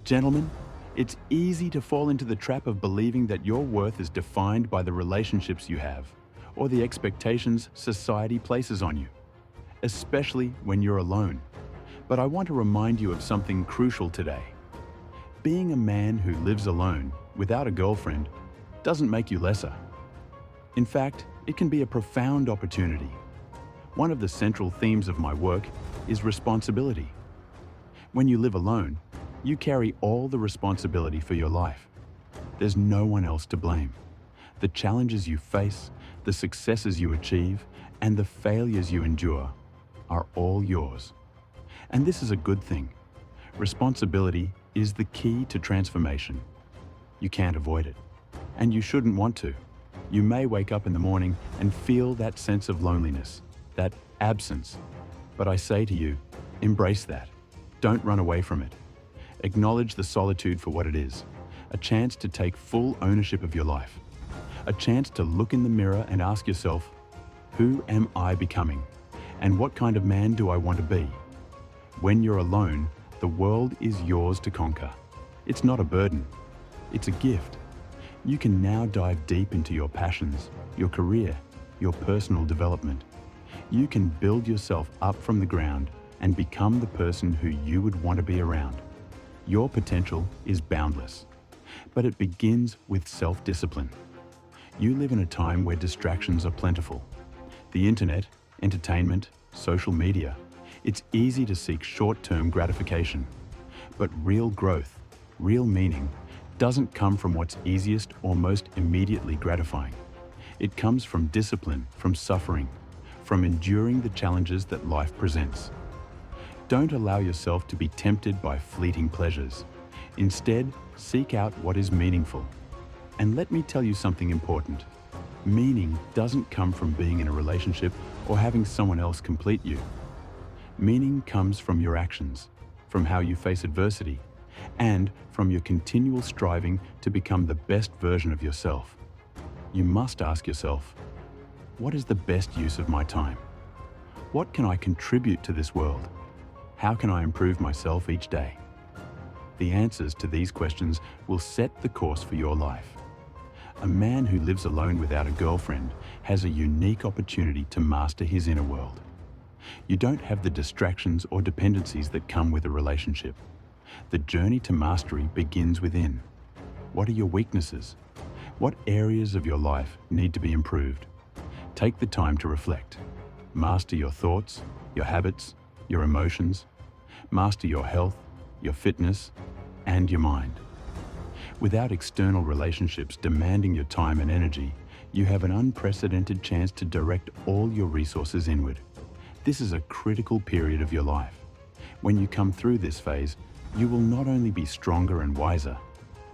Gentlemen, it's easy to fall into the trap of believing that your worth is defined by the relationships you have or the expectations society places on you, especially when you're alone. But I want to remind you of something crucial today. Being a man who lives alone, without a girlfriend, doesn't make you lesser. In fact, it can be a profound opportunity. One of the central themes of my work is responsibility. When you live alone, you carry all the responsibility for your life. There's no one else to blame. The challenges you face, the successes you achieve, and the failures you endure are all yours. And this is a good thing. Responsibility is the key to transformation. You can't avoid it, and you shouldn't want to. You may wake up in the morning and feel that sense of loneliness, that absence. But I say to you, embrace that. Don't run away from it. Acknowledge the solitude for what it is, a chance to take full ownership of your life, a chance to look in the mirror and ask yourself, who am I becoming? And what kind of man do I want to be? When you're alone, the world is yours to conquer. It's not a burden, it's a gift. You can now dive deep into your passions, your career, your personal development. You can build yourself up from the ground and become the person who you would want to be around. Your potential is boundless, but it begins with self-discipline. You live in a time where distractions are plentiful. The internet, entertainment, social media, it's easy to seek short-term gratification. But real growth, real meaning, doesn't come from what's easiest or most immediately gratifying. It comes from discipline, from suffering, from enduring the challenges that life presents. Don't allow yourself to be tempted by fleeting pleasures. Instead, seek out what is meaningful. And let me tell you something important. Meaning doesn't come from being in a relationship or having someone else complete you. Meaning comes from your actions, from how you face adversity, and from your continual striving to become the best version of yourself. You must ask yourself, what is the best use of my time? What can I contribute to this world? How can I improve myself each day? The answers to these questions will set the course for your life. A man who lives alone without a girlfriend has a unique opportunity to master his inner world. You don't have the distractions or dependencies that come with a relationship. The journey to mastery begins within. What are your weaknesses? What areas of your life need to be improved? Take the time to reflect. Master your thoughts, your habits, your emotions. Master your health, your fitness, and your mind. Without external relationships demanding your time and energy, you have an unprecedented chance to direct all your resources inward. This is a critical period of your life. When you come through this phase, you will not only be stronger and wiser,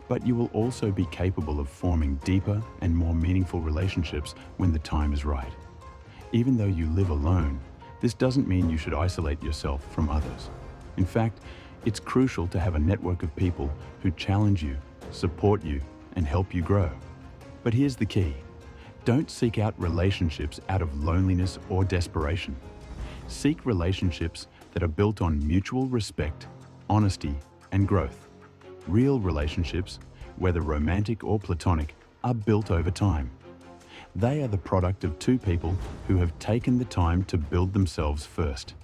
but you will also be capable of forming deeper and more meaningful relationships when the time is right. Even though you live alone, this doesn't mean you should isolate yourself from others. In fact, it's crucial to have a network of people who challenge you, support you, and help you grow. But here's the key. Don't seek out relationships out of loneliness or desperation. Seek relationships that are built on mutual respect, honesty, and growth. Real relationships, whether romantic or platonic, are built over time. They are the product of two people who have taken the time to build themselves first.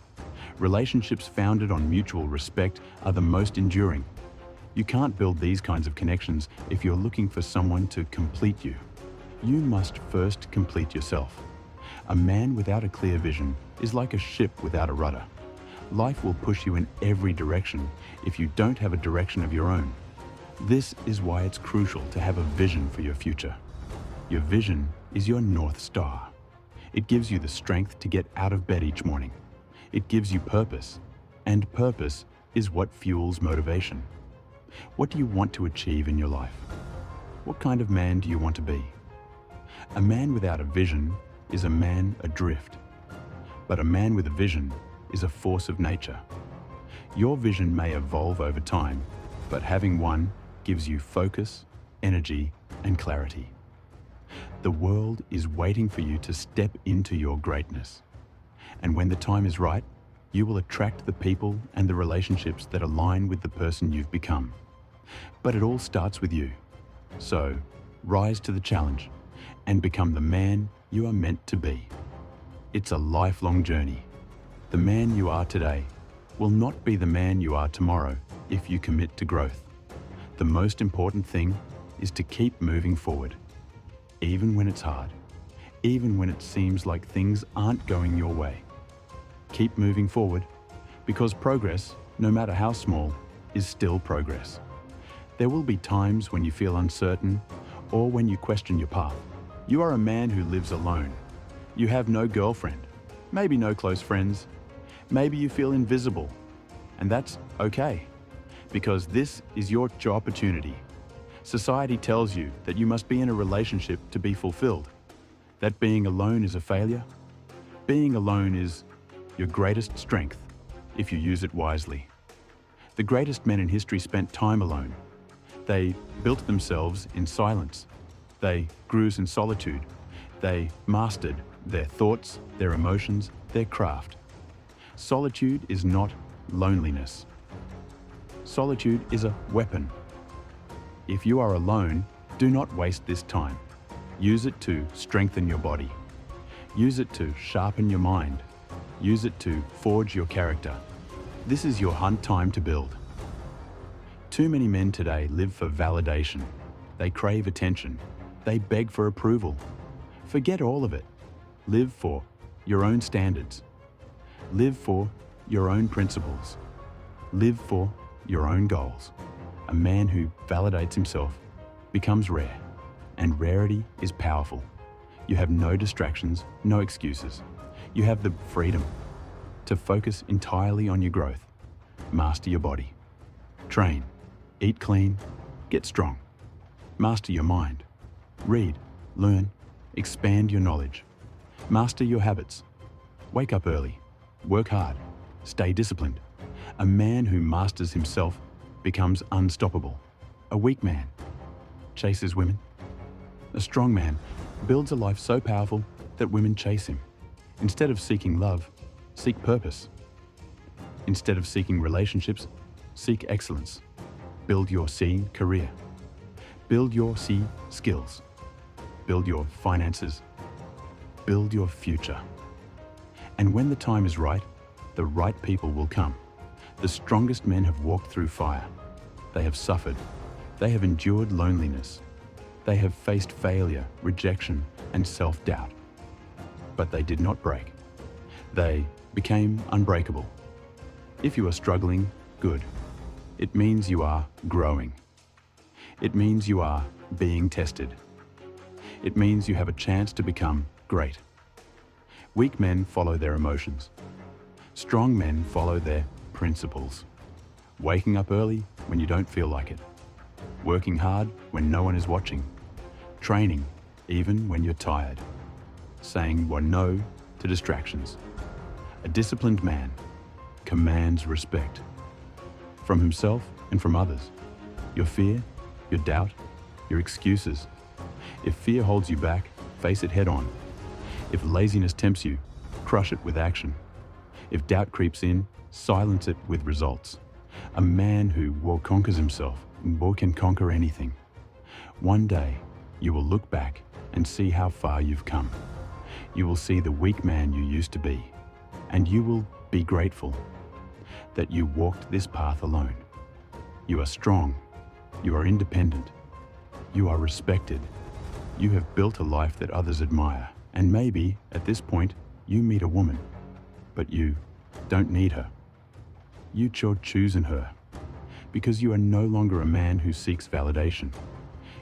Relationships founded on mutual respect are the most enduring. You can't build these kinds of connections if you're looking for someone to complete you. You must first complete yourself. A man without a clear vision is like a ship without a rudder. Life will push you in every direction if you don't have a direction of your own. This is why it's crucial to have a vision for your future. Your vision is your North Star. It gives you the strength to get out of bed each morning. It gives you purpose, and purpose is what fuels motivation. What do you want to achieve in your life? What kind of man do you want to be? A man without a vision is a man adrift. But a man with a vision is a force of nature. Your vision may evolve over time, but having one gives you focus, energy, and clarity. The world is waiting for you to step into your greatness. And when the time is right, you will attract the people and the relationships that align with the person you've become. But it all starts with you. So, rise to the challenge and become the man you are meant to be. It's a lifelong journey. The man you are today will not be the man you are tomorrow if you commit to growth. The most important thing is to keep moving forward, even when it's hard, even when it seems like things aren't going your way. Keep moving forward, because progress, no matter how small, is still progress. There will be times when you feel uncertain or when you question your path. You are a man who lives alone. You have no girlfriend, maybe no close friends. Maybe you feel invisible, and that's okay, because this is your opportunity. Society tells you that you must be in a relationship to be fulfilled, that being alone is a failure. Being alone is your greatest strength if you use it wisely. The greatest men in history spent time alone. They built themselves in silence. They grew in solitude. They mastered their thoughts, their emotions, their craft. Solitude is not loneliness. Solitude is a weapon. If you are alone, do not waste this time. Use it to strengthen your body. Use it to sharpen your mind. Use it to forge your character. This is your hunt time to build. Too many men today live for validation. They crave attention. They beg for approval. Forget all of it. Live for your own standards. Live for your own principles. Live for your own goals. A man who validates himself becomes rare, and rarity is powerful. You have no distractions, no excuses. You have the freedom to focus entirely on your growth. Master your body. Train. Eat clean. Get strong. Master your mind. Read, learn, expand your knowledge. Master your habits. Wake up early. Work hard. Stay disciplined. A man who masters himself becomes unstoppable. A weak man chases women. A strong man builds a life so powerful that women chase him. Instead of seeking love, seek purpose. Instead of seeking relationships, seek excellence. Build your C career. Build your C skills. Build your finances. Build your future. And when the time is right, the right people will come. The strongest men have walked through fire. They have suffered. They have endured loneliness. They have faced failure, rejection, and self-doubt. But they did not break. They became unbreakable. If you are struggling, good. It means you are growing. It means you are being tested. It means you have a chance to become great. Weak men follow their emotions. Strong men follow their principles. Waking up early when you don't feel like it. Working hard when no one is watching. Training even when you're tired. Saying no to distractions. A disciplined man commands respect from himself and from others. Your fear, your doubt, your excuses. If fear holds you back, face it head on. If laziness tempts you, crush it with action. If doubt creeps in, silence it with results. A man who conquers himself can conquer anything. One day, you will look back and see how far you've come. You will see the weak man you used to be, and you will be grateful that you walked this path alone. You are strong. You are independent. You are respected. You have built a life that others admire. And maybe, at this point, you meet a woman, but you don't need her. You choosing her, because you are no longer a man who seeks validation.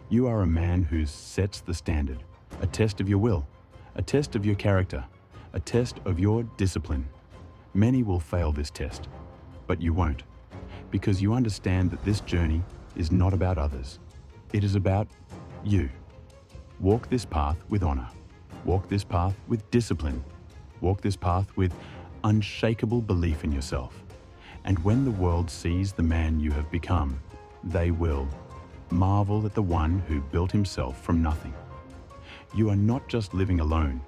You are a man who sets the standard, a test of your will, a test of your character, a test of your discipline. Many will fail this test, but you won't, because you understand that this journey is not about others. It is about you. Walk this path with honor. Walk this path with discipline. Walk this path with unshakable belief in yourself. And when the world sees the man you have become, they will marvel at the one who built himself from nothing. You are not just living alone,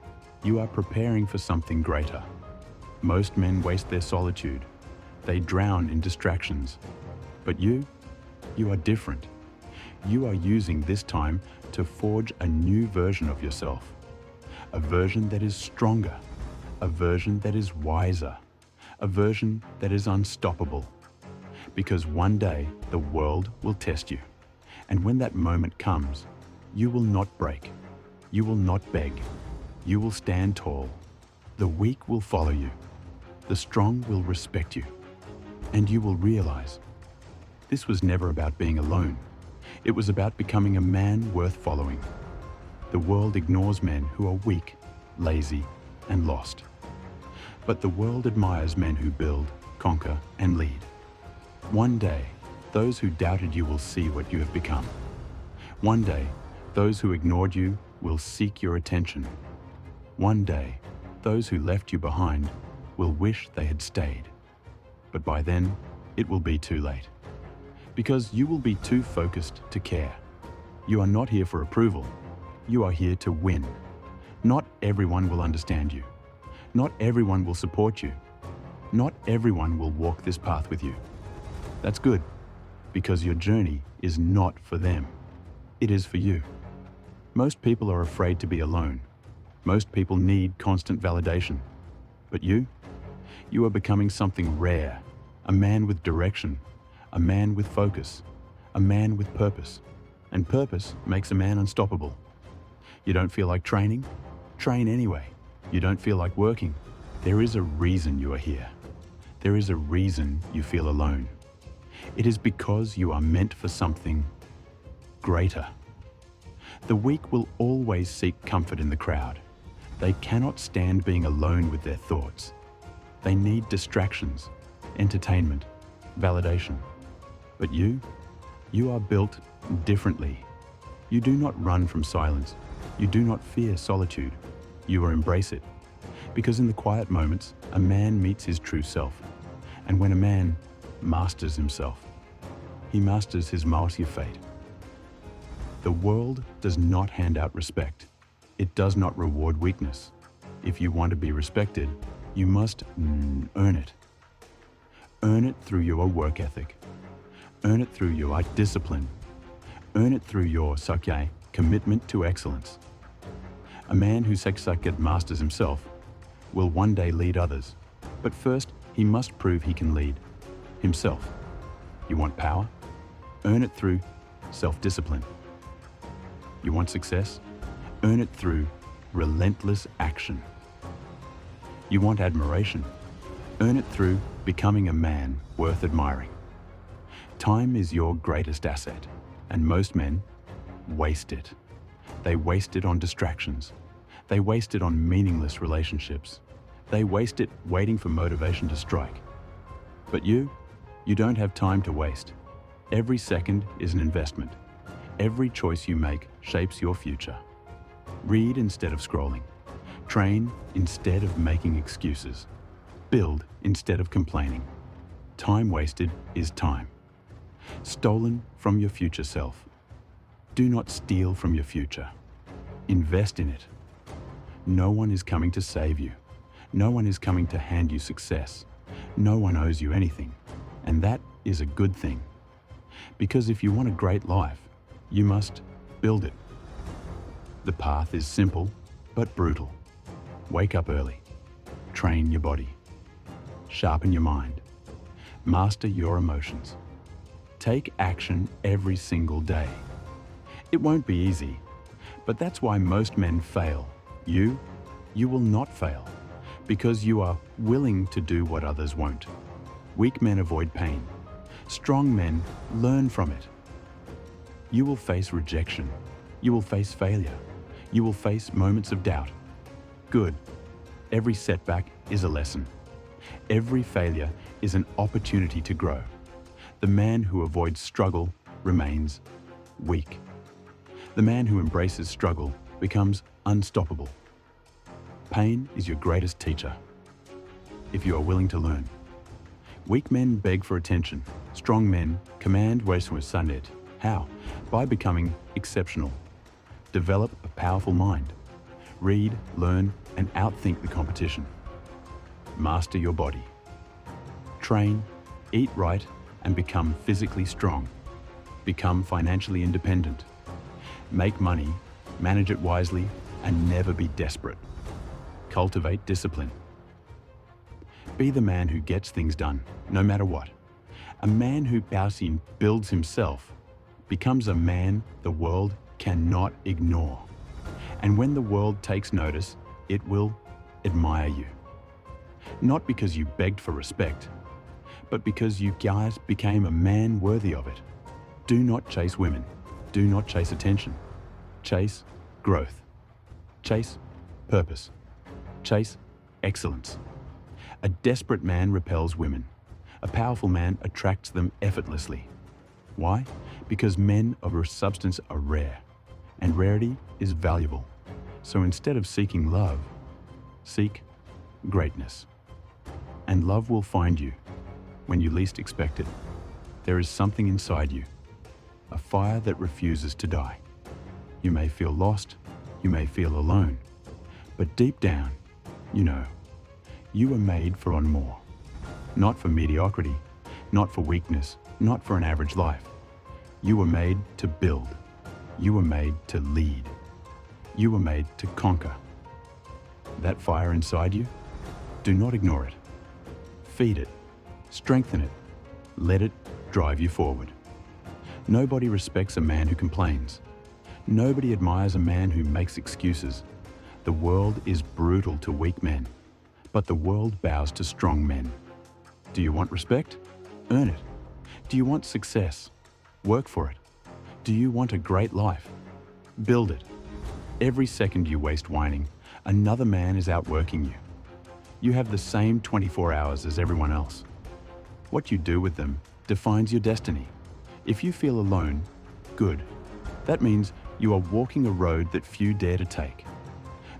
you are preparing for something greater. Most men waste their solitude. They drown in distractions. But you You are different. You are using this time to forge a new version of yourself. A version that is stronger. A version that is wiser. A version that is unstoppable. Because one day the world will test you. And when that moment comes, you will not break. You will not beg. You will stand tall. The weak will follow you. The strong will respect you. And you will realize this was never about being alone. It was about becoming a man worth following. The world ignores men who are weak, lazy, and lost. But the world admires men who build, conquer, and lead. One day, those who doubted you will see what you have become. One day, those who ignored you will seek your attention. One day, those who left you behind will wish they had stayed. But by then, it will be too late. Because you will be too focused to care. You are not here for approval. You are here to win. Not everyone will understand you. Not everyone will support you. Not everyone will walk this path with you. That's good, because your journey is not for them. It is for you. Most people are afraid to be alone. Most people need constant validation. But you are becoming something rare, a man with direction, a man with focus, a man with purpose. And purpose makes a man unstoppable. You don't feel like training? Train anyway. You don't feel like working? There is a reason you are here. There is a reason you feel alone. It is because you are meant for something greater. The weak will always seek comfort in the crowd. They cannot stand being alone with their thoughts. They need distractions, entertainment, validation. But you are built differently. You do not run from silence. You do not fear solitude. You will embrace it. Because in the quiet moments, a man meets his true self. And when a man masters himself, he masters his martyr fate. The world does not hand out respect. It does not reward weakness. If you want to be respected, you must earn it. Earn it through your work ethic. Earn it through your discipline. Earn it through your commitment to excellence. A man who masters himself will one day lead others. But first, he must prove he can lead himself. You want power? Earn it through self-discipline. You want success? Earn it through relentless action. You want admiration? Earn it through becoming a man worth admiring. Time is your greatest asset, and most men waste it. They waste it on distractions. They waste it on meaningless relationships. They waste it waiting for motivation to strike. But you don't have time to waste. Every second is an investment. Every choice you make shapes your future. Read instead of scrolling. Train instead of making excuses. Build instead of complaining. Time wasted is time. Stolen from your future self. Do not steal from your future. Invest in it. No one is coming to save you. No one is coming to hand you success. No one owes you anything. And that is a good thing. Because if you want a great life, you must build it. The path is simple, but brutal. Wake up early. Train your body. Sharpen your mind. Master your emotions. Take action every single day. It won't be easy, but that's why most men fail. You will not fail, because you are willing to do what others won't. Weak men avoid pain. Strong men learn from it. You will face rejection. You will face failure. You will face moments of doubt. Good. Every setback is a lesson. Every failure is an opportunity to grow. The man who avoids struggle remains weak. The man who embraces struggle becomes unstoppable. Pain is your greatest teacher, if you are willing to learn. Weak men beg for attention. Strong men command sanit. How? By becoming exceptional. Develop a powerful mind. Read, learn, and outthink the competition. Master your body. Train, eat right, and become physically strong. Become financially independent. Make money, manage it wisely, and never be desperate. Cultivate discipline. Be the man who gets things done, no matter what. A man who builds himself becomes a man the world cannot ignore. And when the world takes notice, it will admire you. Not because you begged for respect, but because you guys became a man worthy of it. Do not chase women. Do not chase attention. Chase growth. Chase purpose. Chase excellence. A desperate man repels women. A powerful man attracts them effortlessly. Why? Because men of a substance are rare, and rarity is valuable. So instead of seeking love, seek greatness. And love will find you when you least expect it. There is something inside you, a fire that refuses to die. You may feel lost, you may feel alone, but deep down, you know, you were made for on more. Not for mediocrity, not for weakness, not for an average life. You were made to build. You were made to lead. You were made to conquer. That fire inside you, do not ignore it. Feed it, strengthen it, let it drive you forward. Nobody respects a man who complains. Nobody admires a man who makes excuses. The world is brutal to weak men, but the world bows to strong men. Do you want respect? Earn it. Do you want success? Work for it. Do you want a great life? Build it. Every second you waste whining, another man is outworking you. You have the same 24 hours as everyone else. What you do with them defines your destiny. If you feel alone, good. That means you are walking a road that few dare to take.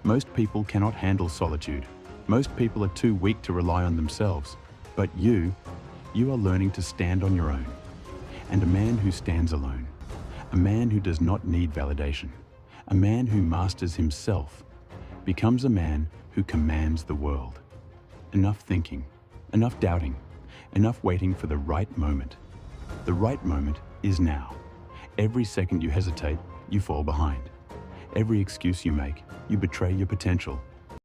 Most people cannot handle solitude. Most people are too weak to rely on themselves. But you are learning to stand on your own. And a man who stands alone, a man who does not need validation, a man who masters himself, becomes a man who commands the world. Enough thinking, enough doubting, enough waiting for the right moment. The right moment is now. Every second you hesitate, you fall behind. Every excuse you make, you betray your potential.